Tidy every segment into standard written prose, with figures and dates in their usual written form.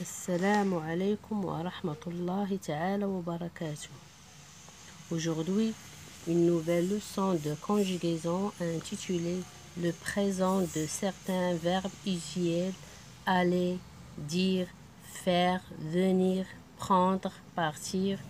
Assalamu alaikum wa rahmatullahi ta'ala wa barakatuh. Aujourd'hui, une nouvelle leçon de conjugaison intitulée le présent de certains verbes usuels: aller, dire, faire, venir, prendre, partir,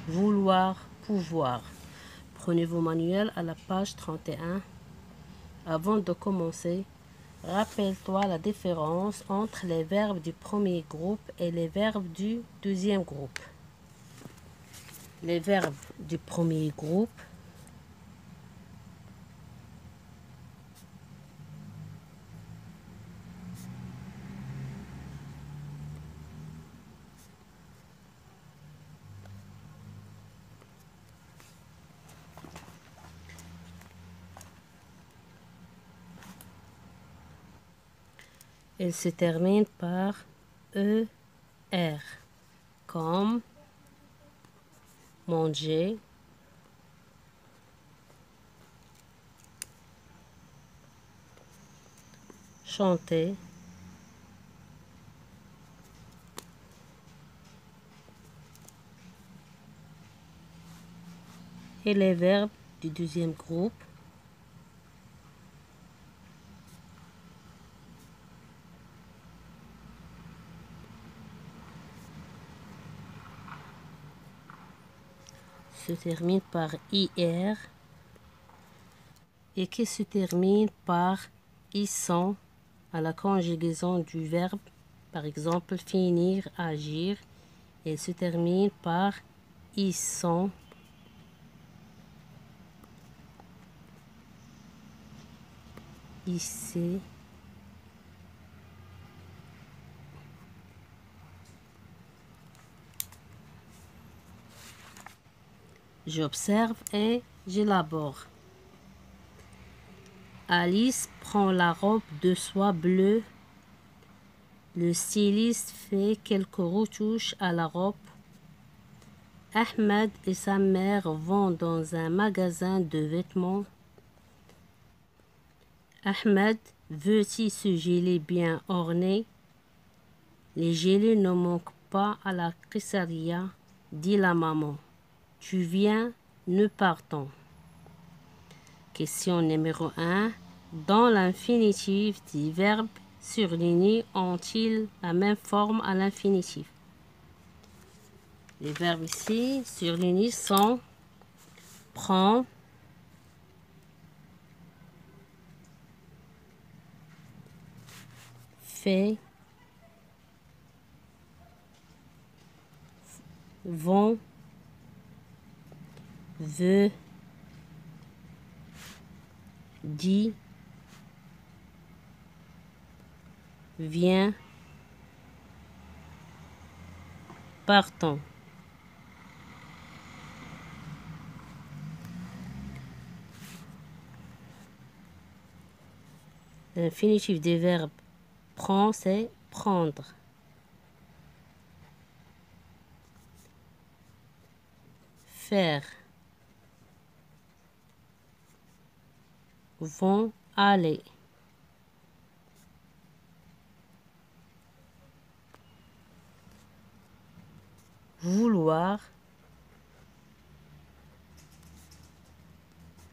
vouloir, pouvoir. Prenez vos manuels à la page 31. Avant de commencer, rappelle-toi la différence entre les verbes du premier groupe et les verbes du deuxième groupe. Les verbes du premier groupe ils se terminent par ER, comme manger, chanter, et les verbes du deuxième groupe se terminent par IR et qui se terminent par ISSON à la conjugaison du verbe, par exemple finir, agir, et se termine par ISSON, ici, j'observe et j'élabore. Alice prend la robe de soie bleue. Le styliste fait quelques retouches à la robe. Ahmed et sa mère vont dans un magasin de vêtements. Ahmed veut-il ce gilet bien orné? Les gilets ne manquent pas à la crisseria, dit la maman. Tu viens, nous partons. Question numéro 1. Dans l'infinitif, des verbes surlignés ont-ils la même forme à l'infinitif? Les verbes ici surlignés sont prend, fait, vont, veut, dit, vient, partons. L'infinitif des verbes prend, c'est prendre. Faire. Vont, aller. Vouloir.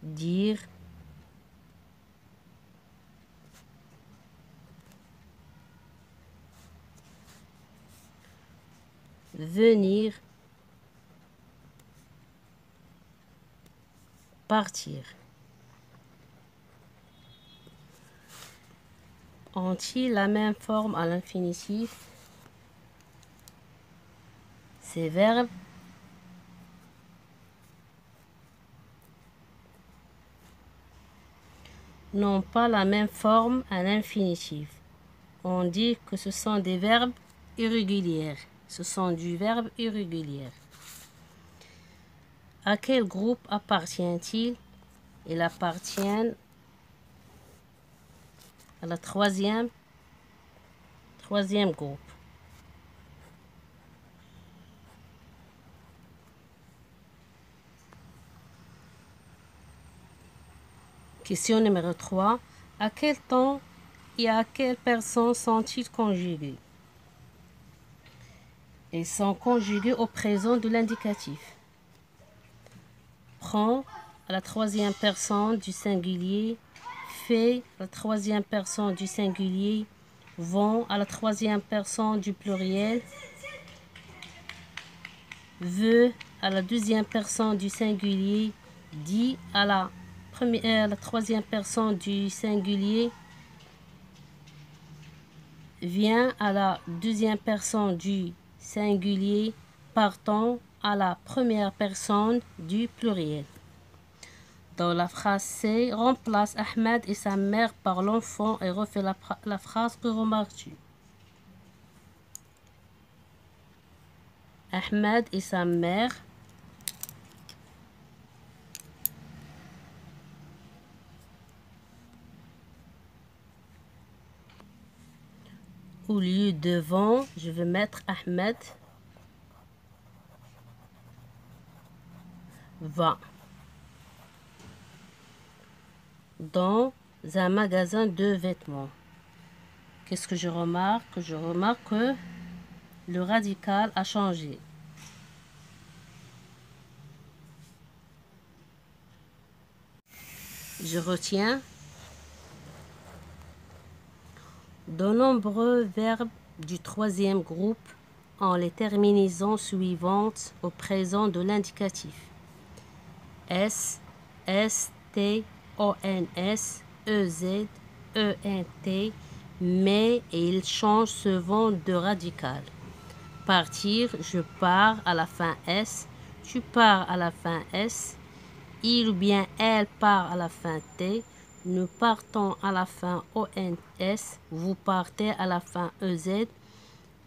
Dire. Venir. Partir. Ont-ils la même forme à l'infinitif? Ces verbes n'ont pas la même forme à l'infinitif. On dit que ce sont des verbes irréguliers. Ce sont du verbe irrégulier. À quel groupe appartient-il? Il appartient à la troisième groupe. Question numéro 3. À quel temps et à quelle personne sont-ils conjugués? Ils sont conjugués au présent de l'indicatif. Prend à la troisième personne du singulier, fait à la troisième personne du singulier, vont à la troisième personne du pluriel, veut à la deuxième personne du singulier, dit à la troisième personne du singulier, vient à la deuxième personne du singulier, partant à la première personne du pluriel. Dans la phrase C, remplace Ahmed et sa mère par l'enfant et refais la phrase. Que remarques-tu? Ahmed et sa mère au lieu de vont, je vais mettre Ahmed va dans un magasin de vêtements. Qu'est-ce que je remarque? Je remarque que le radical a changé. Je retiens de nombreux verbes du troisième groupe ont les terminaisons suivantes au présent de l'indicatif. S, S, T, O, N, S, E, Z, E, N, T, mais ils changent souvent de radical. Partir, je pars à la fin S, tu pars à la fin S, il ou bien elle part à la fin T, nous partons à la fin ONS, vous partez à la fin EZ,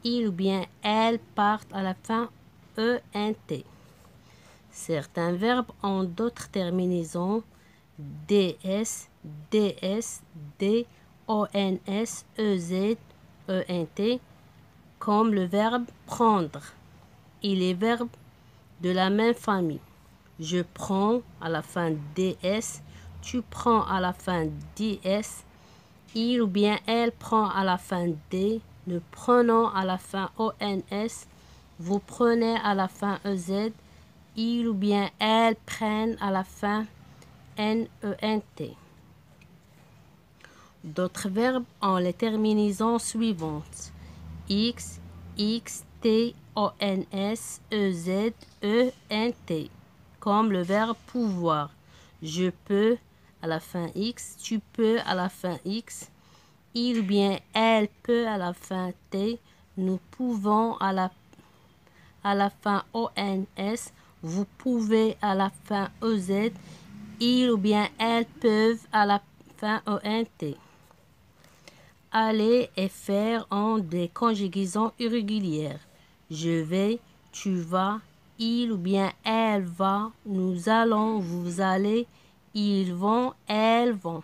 il ou bien elle partent à la fin ENT. Certains verbes ont d'autres terminaisons DS, DS, D, ONS, EZ, ENT, comme le verbe prendre et les verbes de la même famille. Je prends à la fin DS, tu prends à la fin DS, il ou bien elle prend à la fin D, nous prenons à la fin ONS, vous prenez à la fin EZ, il ou bien elles prennent à la fin NENT. D'autres verbes ont les terminaisons suivantes. X, X, T, ONS, EZ, ENT. Comme le verbe pouvoir. Je peux à la fin X, tu peux à la fin X, il ou bien elle peut à la fin T, nous pouvons à la fin ONS, vous pouvez à la fin EZ, il ou bien elles peuvent à la fin ENT. Aller et faire ont des conjugaisons irrégulières. Je vais, tu vas, il ou bien elle va, nous allons, vous allez, ils vont, elles vont.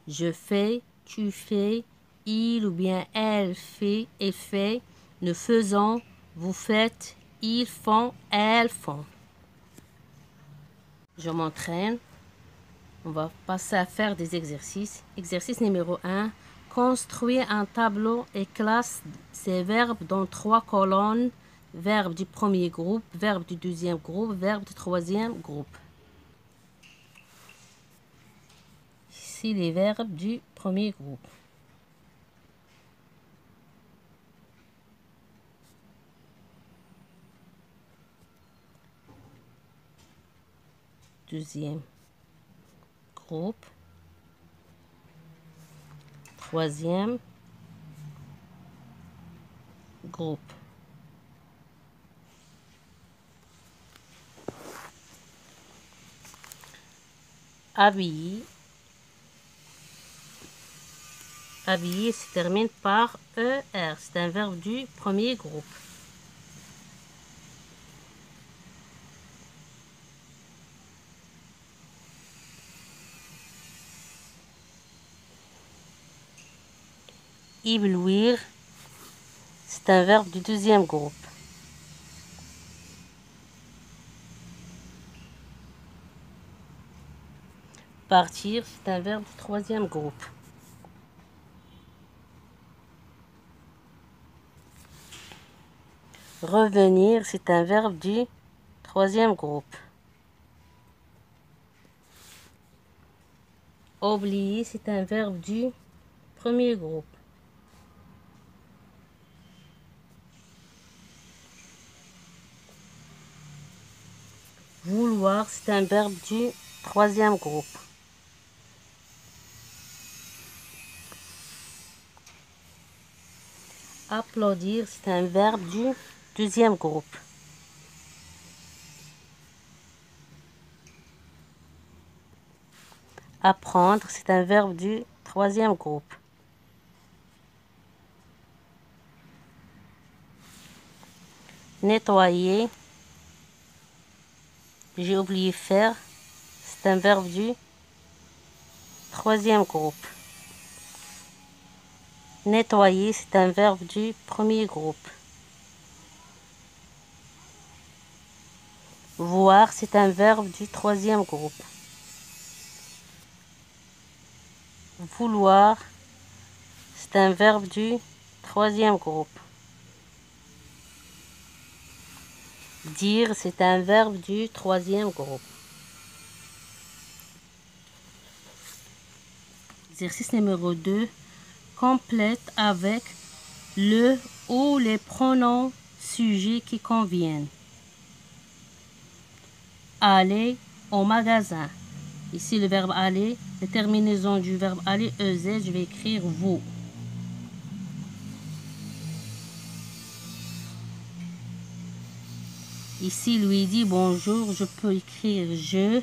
Je fais, tu fais, il ou bien elle fait et fait, nous faisons, vous faites, ils font, elles font. Je m'entraîne. On va passer à faire des exercices. Exercice numéro 1. Construire un tableau et classe ces verbes dans 3 colonnes. Verbe du premier groupe, verbe du deuxième groupe, verbe du troisième groupe. Ici, les verbes du premier groupe. Deuxième groupe. Troisième groupe. Habiller. Habiller se termine par ER. C'est un verbe du premier groupe. Éblouir, c'est un verbe du deuxième groupe. Partir, c'est un verbe du troisième groupe. Revenir, c'est un verbe du troisième groupe. Oublier, c'est un verbe du premier groupe. Vouloir, c'est un verbe du troisième groupe. Applaudir, c'est un verbe du deuxième groupe. Apprendre, c'est un verbe du troisième groupe. Nettoyer, j'ai oublié faire, c'est un verbe du troisième groupe. Nettoyer, c'est un verbe du premier groupe. Voir, c'est un verbe du troisième groupe. Vouloir, c'est un verbe du troisième groupe. Dire, c'est un verbe du troisième groupe. Exercice numéro 2. Complète avec le ou les pronoms sujets qui conviennent. Aller au magasin. Ici, le verbe aller, la terminaison du verbe aller, EZ, je vais écrire vous. Ici, lui dit bonjour, je peux écrire je.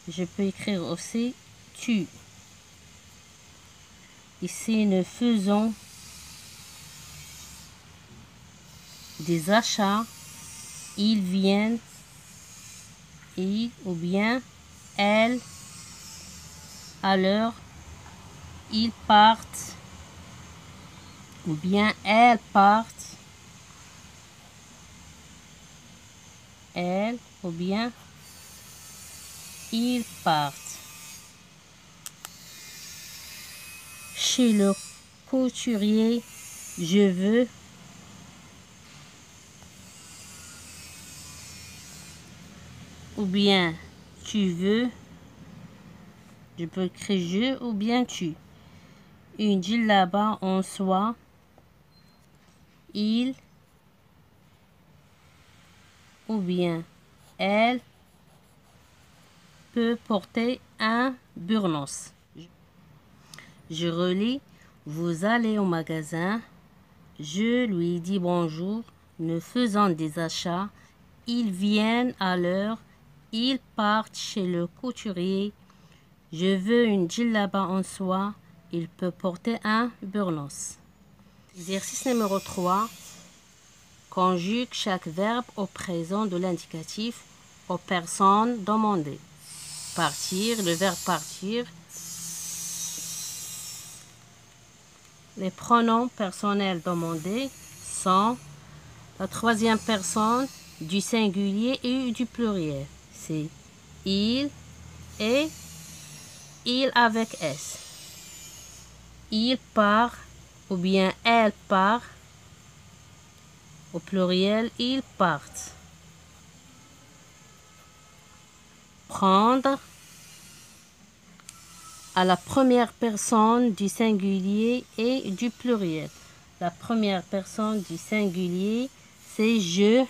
Je peux écrire aussi tu. Ici, nous faisons des achats. Ils viennent, ils ou bien elles, à l'heure, ils partent, ou bien elles partent, elles, ou bien ils partent. Chez le couturier, je veux. Ou bien tu veux. Je peux écrire je ou bien tu. Une djellaba en soie. Il ou bien elle peut porter un burnous. Je relis. Vous allez au magasin. Je lui dis bonjour. Nous faisons des achats. Ils viennent à l'heure. Ils partent chez le couturier. Je veux une djellaba en soie. Il peut porter un burnous. Exercice numéro 3. Conjugue chaque verbe au présent de l'indicatif aux personnes demandées. Partir, le verbe partir. Les pronoms personnels demandés sont la troisième personne du singulier et du pluriel. C'est il et il avec S. Il part ou bien elle part. Au pluriel, ils partent. Prendre à la première personne du singulier et du pluriel. La première personne du singulier, c'est je.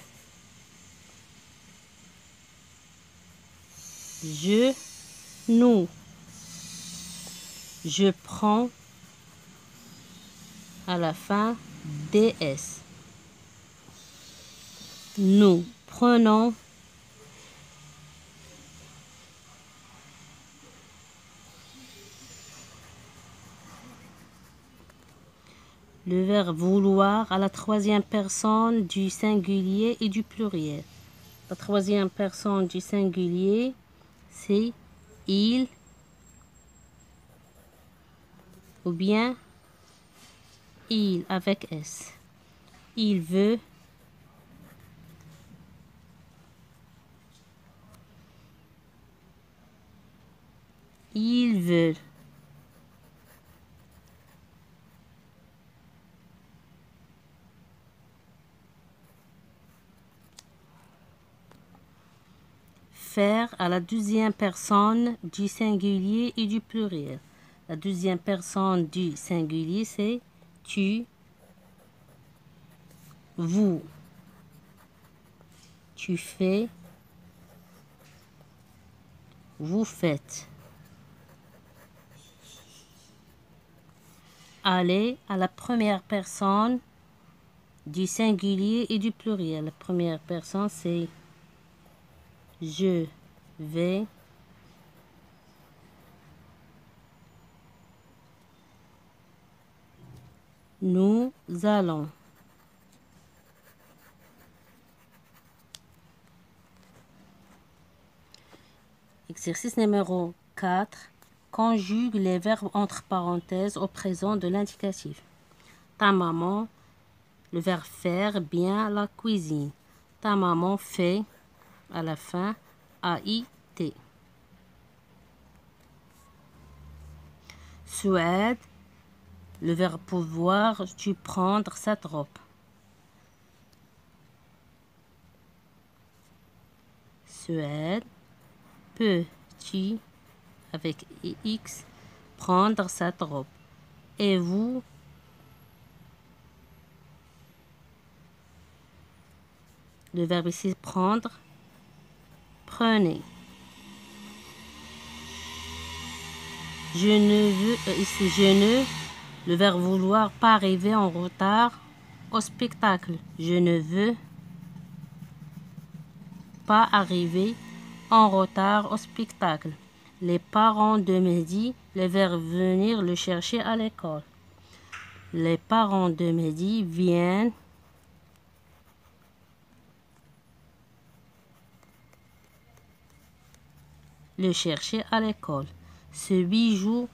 Je, nous. Je prends à la fin DS. Nous prenons. Le verbe vouloir à la troisième personne du singulier et du pluriel. La troisième personne du singulier, c'est il ou bien il avec S. Il veut. Ils veulent. faire à la deuxième personne du singulier et du pluriel. La deuxième personne du singulier, c'est tu, vous, tu fais, vous faites. Aller à la première personne du singulier et du pluriel. La première personne, c'est je vais. Nous allons. Exercice numéro 4. Conjugue les verbes entre parenthèses au présent de l'indicatif. Ta maman, le verbe faire bien la cuisine. Ta maman fait, à la fin, A-I-T. Souhaite, le verbe pouvoir-tu prendre cette robe. Souhaite, peux-tu, avec X, prendre cette robe. Et vous, le verbe ici prendre, prenez. Je ne veux, ici je ne, le verbe vouloir, pas arriver en retard au spectacle. Je ne veux pas arriver en retard au spectacle. Les parents de Mehdi, le verbe venir le chercher à l'école. Les parents de Mehdi viennent le chercher à l'école. Ce bijou,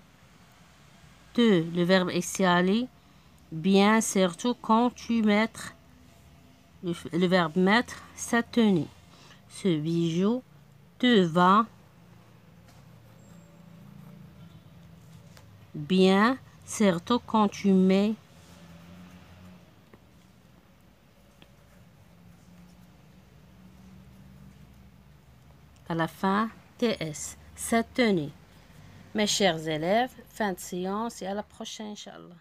te, le verbe estialer, bien surtout quand tu mettre, le verbe mettre, cette tenue. Ce bijou te va bien, surtout quand tu mets à la fin TS. Cette tenue. Mes chers élèves, fin de séance et à la prochaine, Inch'Allah.